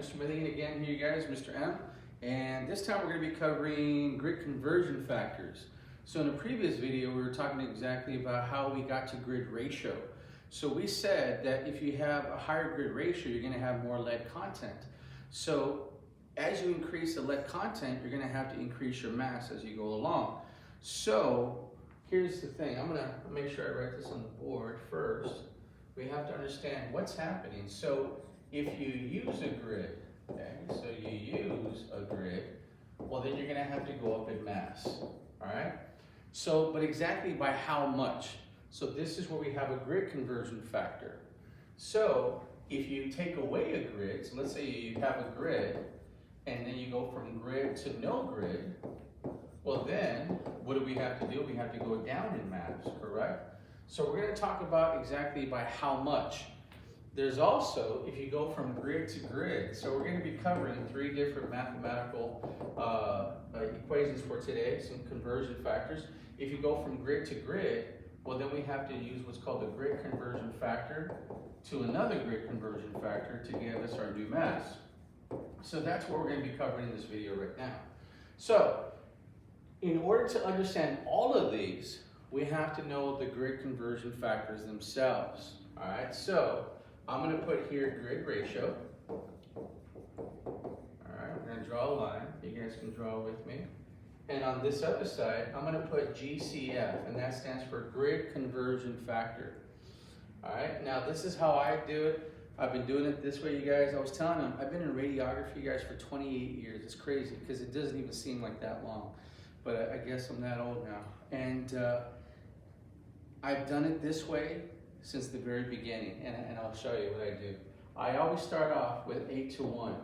Mr. Milligan again here, you guys, Mr. M. And this time we're going to be covering grid conversion factors. So in the previous video, we were talking exactly about how we got to grid ratio. So we said that if you have a higher grid ratio, you're going to have more lead content. So as you increase the lead content, you're going to have to increase your mass as you go along. So here's the thing. I'm going to make sure I write this on the board first. We have to understand what's happening. So if you use a grid, okay, so you use a grid, well then you're going to have to go up in mass, all right? So, but exactly by how much? So this is where we have a grid conversion factor. So if you take away a grid, so let's say you have a grid, and then you go from grid to no grid, well then, what do we have to do? We have to go down in mass, correct? So we're going to talk about exactly by how much. There's also, if you go from grid to grid, so we're going to be covering 3 different mathematical equations for today, some conversion factors. If you go from grid to grid, well then we have to use what's called a grid conversion factor to another grid conversion factor to give us our new mass. So that's what we're going to be covering in this video right now. So in order to understand all of these, we have to know the grid conversion factors themselves. All right, so I'm going to put here grid ratio. All right, we're going to draw a line. You guys can draw with me. And on this other side, I'm going to put GCF, and that stands for grid conversion factor. All right, now this is how I do it. I've been doing it this way, you guys. I was telling them, I've been in radiography, you guys, for 28 years. It's crazy because it doesn't even seem like that long. But I guess I'm that old now. And I've done it this way since the very beginning, and I'll show you what I do. I always start off with 8:1.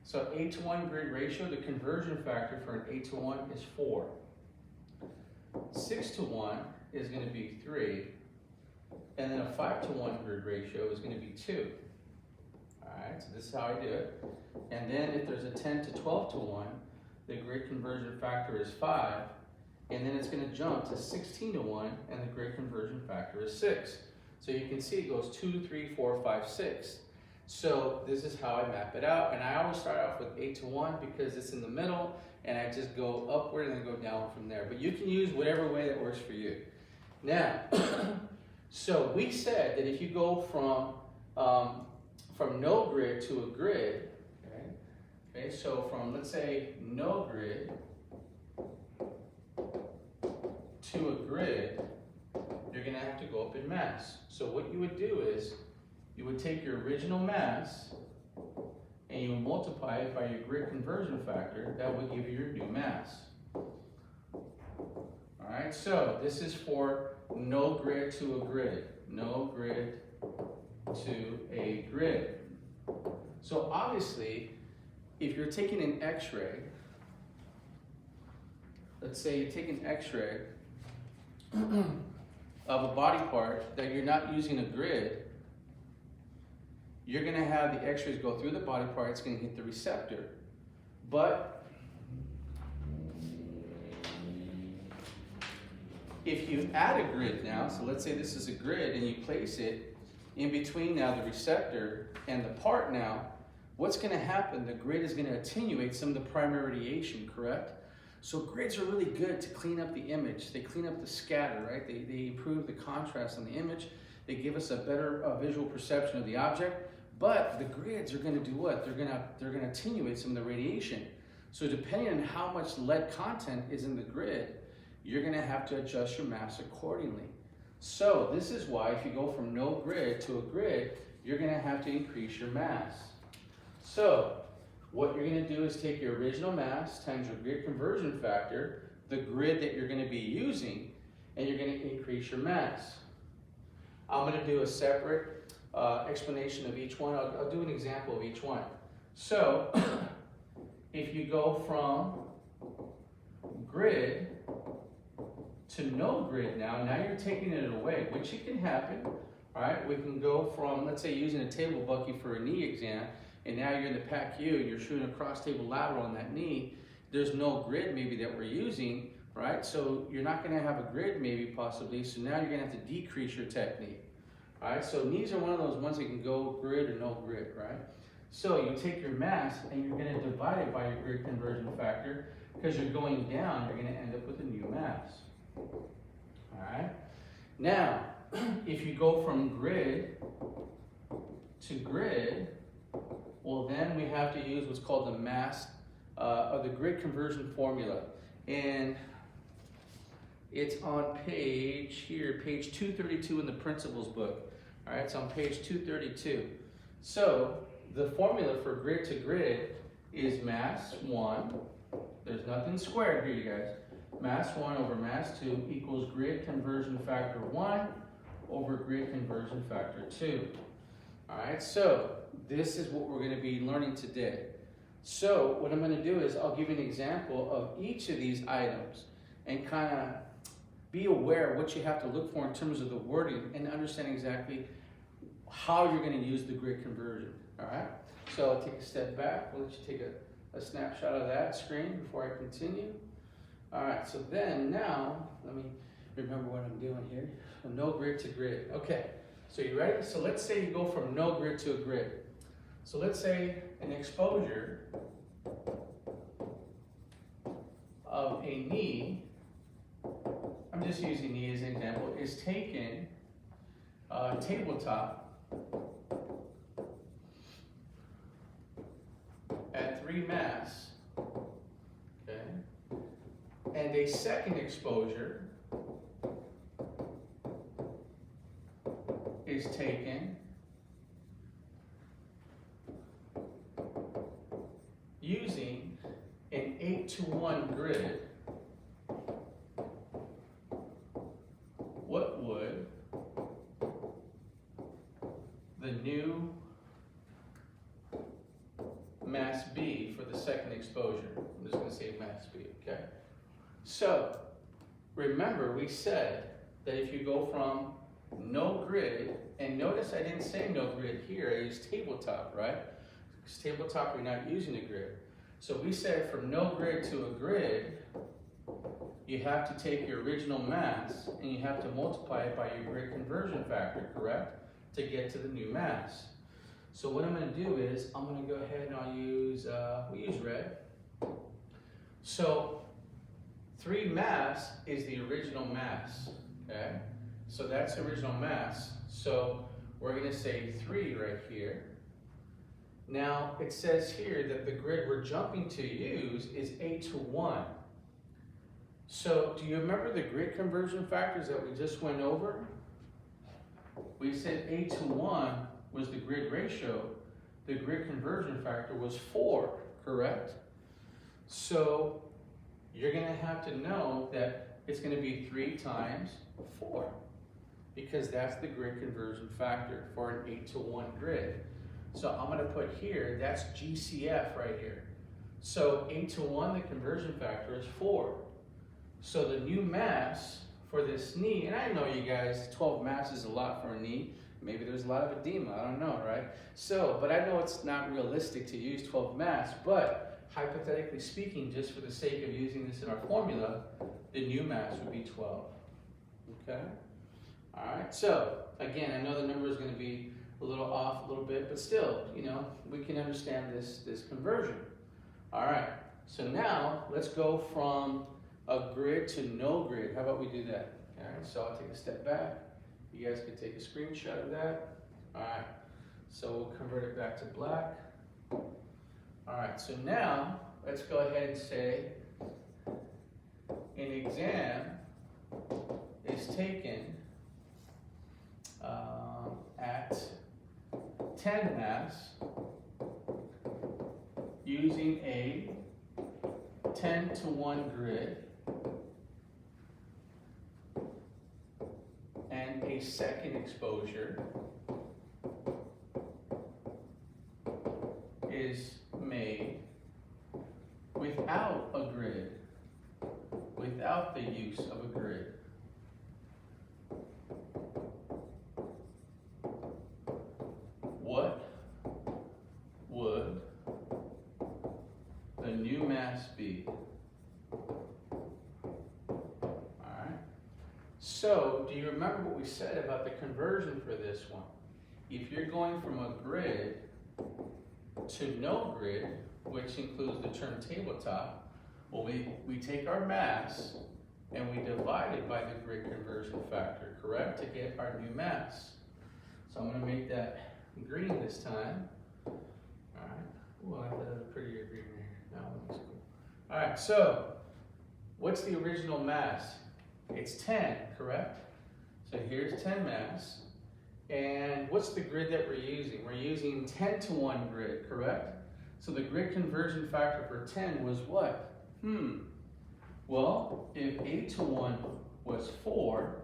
So 8:1 grid ratio, the conversion factor for an 8:1 is 4. 6:1 is going to be 3, and then a 5:1 grid ratio is going to be 2. All right, so this is how I do it. And then if there's a 10 to 12:1, the grid conversion factor is 5. And then it's going to jump to 16:1, and the grid conversion factor is 6. So you can see it goes 2, 3, 4, 5, 6. So this is how I map it out. And I always start off with 8:1 because it's in the middle, and I just go upward and then go down from there. But you can use whatever way that works for you. Now, so we said that if you go from no grid to a grid, okay, so from, let's say, no grid to a grid, you're going to have to go up in mass. So what you would do is you would take your original mass and you would multiply it by your grid conversion factor. That would give you your new mass. All right, so this is for no grid to a grid. No grid to a grid. So obviously, if you're taking an x-ray, let's say you take an x-ray of a body part that you're not using a grid, you're going to have the x-rays go through the body part, it's going to hit the receptor. But if you add a grid now, so let's say this is a grid and you place it in between now the receptor and the part now, what's going to happen? The grid is going to attenuate some of the primary radiation, correct? So grids are really good to clean up the image. They clean up the scatter, right? They improve the contrast on the image. They give us a better visual perception of the object. But the grids are going to do what? They're going to attenuate some of the radiation. So depending on how much lead content is in the grid, you're going to have to adjust your mass accordingly. So this is why if you go from no grid to a grid, you're going to have to increase your mass. So what you're going to do is take your original mass times your grid conversion factor, the grid that you're going to be using, and you're going to increase your mass. I'm going to do a separate explanation of each one. I'll do an example of each one. So if you go from grid to no grid now you're taking it away, which it can happen. All right, we can go from, let's say, using a table bucky for a knee exam, and now you're in the PACU and you're shooting a cross table lateral on that knee. There's no grid maybe that we're using, right? So you're not going to have a grid maybe possibly, so now you're going to have to decrease your technique. All right, so knees are one of those ones that can go grid or no grid, right? So you take your mass and you're going to divide it by your grid conversion factor. Because you're going down, you're going to end up with a new mass. All right? Now, if you go from grid to grid, well, then we have to use what's called the mass or the grid conversion formula. And it's on page 232 in the principles book. All right, it's on page 232. So the formula for grid to grid is mass 1. There's nothing squared here, you guys. Mass 1 over mass 2 equals grid conversion factor 1 over grid conversion factor 2. All right, so this is what we're going to be learning today. So what I'm going to do is I'll give you an example of each of these items and kind of be aware of what you have to look for in terms of the wording and understand exactly how you're going to use the grid conversion. All right, so I'll take a step back. We'll let you take a snapshot of that screen before I continue. All right, so then now, let me remember what I'm doing here. So no grid to grid. Okay, so you ready? So let's say you go from no grid to a grid. So let's say an exposure of a knee, I'm just using knee as an example, is taken tabletop at 3 mass, okay, and a second exposure is taken using an 8-to-1 grid. What would the new mass be for the second exposure? I'm just going to say mass B, okay? So, remember we said that if you go from no grid, and notice I didn't say no grid here, I used tabletop, right? Because tabletop, we're not using a grid. So we said from no grid to a grid, you have to take your original mass and you have to multiply it by your grid conversion factor, correct? To get to the new mass. So what I'm going to do is, I'm going to go ahead and I'll use, we use red. So 3 mass is the original mass, okay? So that's the original mass. So we're going to say 3 right here. Now it says here that the grid we're jumping to use is 8-to-1. So do you remember the grid conversion factors that we just went over? We said 8-to-1 was the grid ratio. The grid conversion factor was 4, correct? So you're going to have to know that it's going to be 3 times 4, because that's the grid conversion factor for an 8-to-1 grid. So I'm going to put here, that's GCF right here. So 8-to-1, the conversion factor is 4. So the new mass for this knee, and I know you guys, 12 mass is a lot for a knee. Maybe there's a lot of edema, I don't know, right? So, but I know it's not realistic to use 12 mass, but hypothetically speaking, just for the sake of using this in our formula, the new mass would be 12, okay? All right, so again, I know the number is going to be a little off a little bit, but still, you know, we can understand this conversion. All right, so now let's go from a grid to no grid. How about we do that? All right, so I'll take a step back. You guys can take a screenshot of that. All right, so we'll convert it back to black. All right, so now let's go ahead and say an exam is taken at 10 mass using a 10-to-1 grid and a second exposure is made without a grid, without the use of a grid. What would the new mass be? Alright. So, do you remember what we said about the conversion for this one? If you're going from a grid to no grid, which includes the term tabletop, well, we take our mass and we divide it by the grid conversion factor, correct, to get our new mass. So I'm going to make that green this time. All right. Ooh, I have a prettier green here. That one looks cool. All right, so what's the original mass? It's 10, correct? So here's 10 mass. And what's the grid that we're using? We're using 10 to 1 grid, correct? So the grid conversion factor for 10 was what? Well, if 8 to 1 was 4,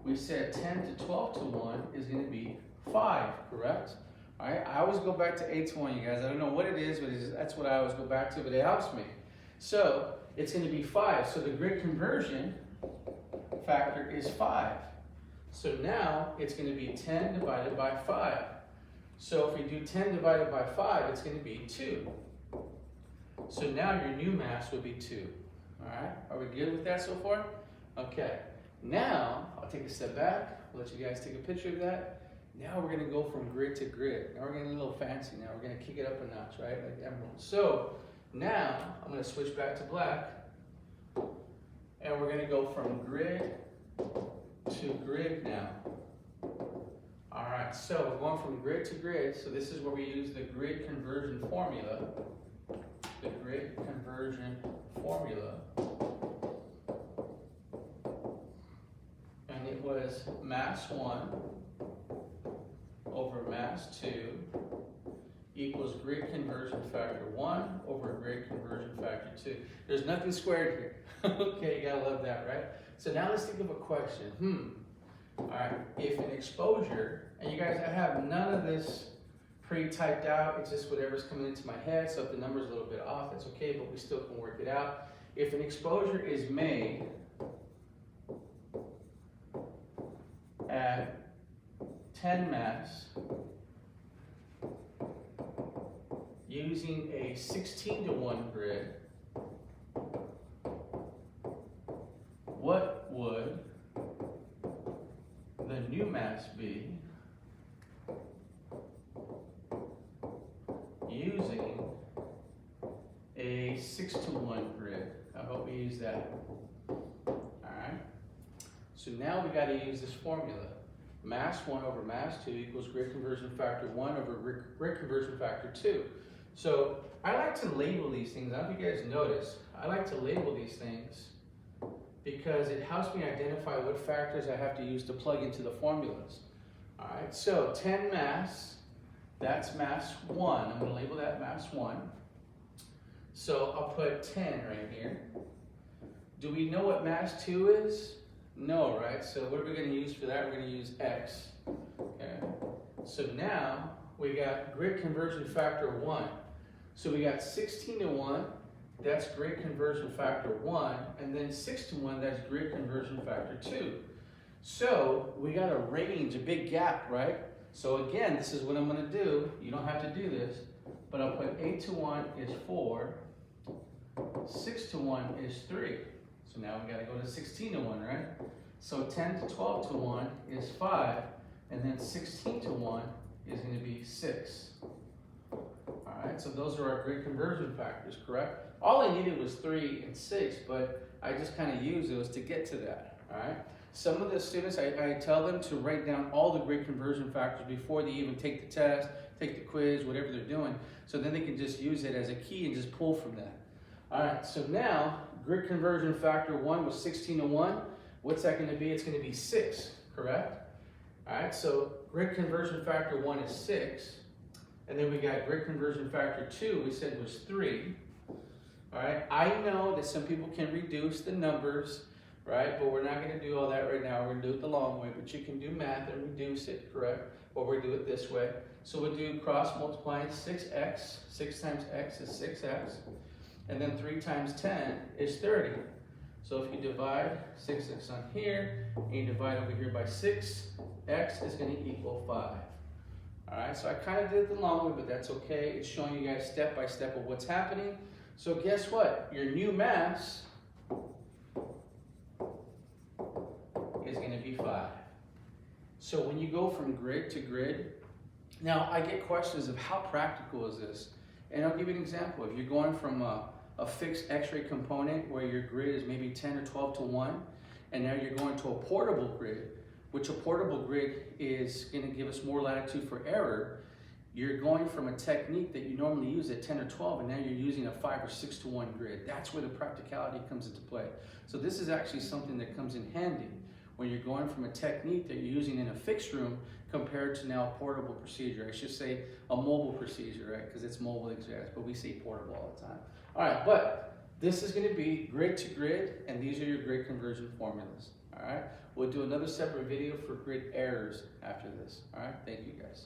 we said 10 to 12 to 1 is going to be 5, correct? All right, I always go back to 8 to 1, you guys. I don't know what it is, but that's what I always go back to, but it helps me. So it's going to be 5. So the grid conversion factor is 5. So now it's going to be 10 divided by 5. So if we do 10 divided by 5, it's going to be 2. So now your new mass would be 2. All right, are we good with that so far? Okay, now I'll take a step back. I'll let you guys take a picture of that. Now we're going to go from grid to grid. Now we're getting a little fancy now. We're going to kick it up a notch, right, like emerald. So now I'm going to switch back to black. And we're going to go from grid to grid now. All right, so we're going from grid to grid. So this is where we use the grid conversion formula. The grid conversion formula. And it was mass 1 over mass 2 equals grid conversion factor 1 over grid conversion factor 2. There's nothing squared here. Okay, you gotta love that, right? So now let's think of a question. All right, if an exposure, and you guys, I have none of this pre-typed out, it's just whatever's coming into my head, so if the number's a little bit off, that's okay, but we still can work it out. If an exposure is made at 10 mass using a 16 to 1 grid, what would the new mass be using a 6 to 1 grid? How about we use that? All right. So now we got to use this formula. Mass 1 over mass 2 equals grid conversion factor 1 over grid conversion factor 2. So I like to label these things. I don't know if you guys notice. I like to label these things because it helps me identify what factors I have to use to plug into the formulas. All right, so 10 mass, that's mass 1. I'm going to label that mass 1. So I'll put 10 right here. Do we know what mass 2 is? No, right? So what are we going to use for that? We're going to use X. Okay. So now we got grid conversion factor 1. So we got 16 to 1. That's grid conversion factor 1, and then 6 to 1, that's grid conversion factor 2. So we got a range, a big gap, right? So again, this is what I'm going to do. You don't have to do this, but I'll put 8 to 1 is 4, 6 to 1 is 3. So now we got to go to 16 to 1, right? So 10 to 12 to 1 is 5, and then 16 to 1 is going to be 6. All right, so those are our grid conversion factors, correct? All I needed was 3 and 6, but I just kind of used those to get to that, all right? Some of the students, I tell them to write down all the grid conversion factors before they even take the test, take the quiz, whatever they're doing, so then they can just use it as a key and just pull from that. All right, so now grid conversion factor 1 was 16 to 1. What's that going to be? It's going to be 6, correct? All right, so grid conversion factor 1 is 6. And then we got grid conversion factor 2, we said was 3. All right, I know that some people can reduce the numbers, right? But we're not going to do all that right now. We're going to do it the long way, but you can do math and reduce it, correct? Or we do it this way. So we'll do cross multiplying 6x. 6 times x is 6x. And then 3 times 10 is 30. So if you divide 6x on here, and you divide over here by 6, x is going to equal 5. All right, so I kind of did it the long way, but that's okay. It's showing you guys step by step of what's happening. So guess what? Your new mass is going to be 5. So when you go from grid to grid, Now, I get questions of how practical is this? And I'll give you an example. If you're going from a fixed x-ray component where your grid is maybe 10 or 12 to 1, and now you're going to a portable grid, which a portable grid is going to give us more latitude for error. You're going from a technique that you normally use at 10 or 12, and now you're using a 5 or 6 to 1 grid. That's where the practicality comes into play. So this is actually something that comes in handy when you're going from a technique that you're using in a fixed room compared to now a portable procedure. I should say a mobile procedure, right? Because it's mobile exams, but we say portable all the time. All right, but this is going to be grid to grid, and these are your grid conversion formulas. All right, we'll do another separate video for grid errors after this. All right, thank you guys.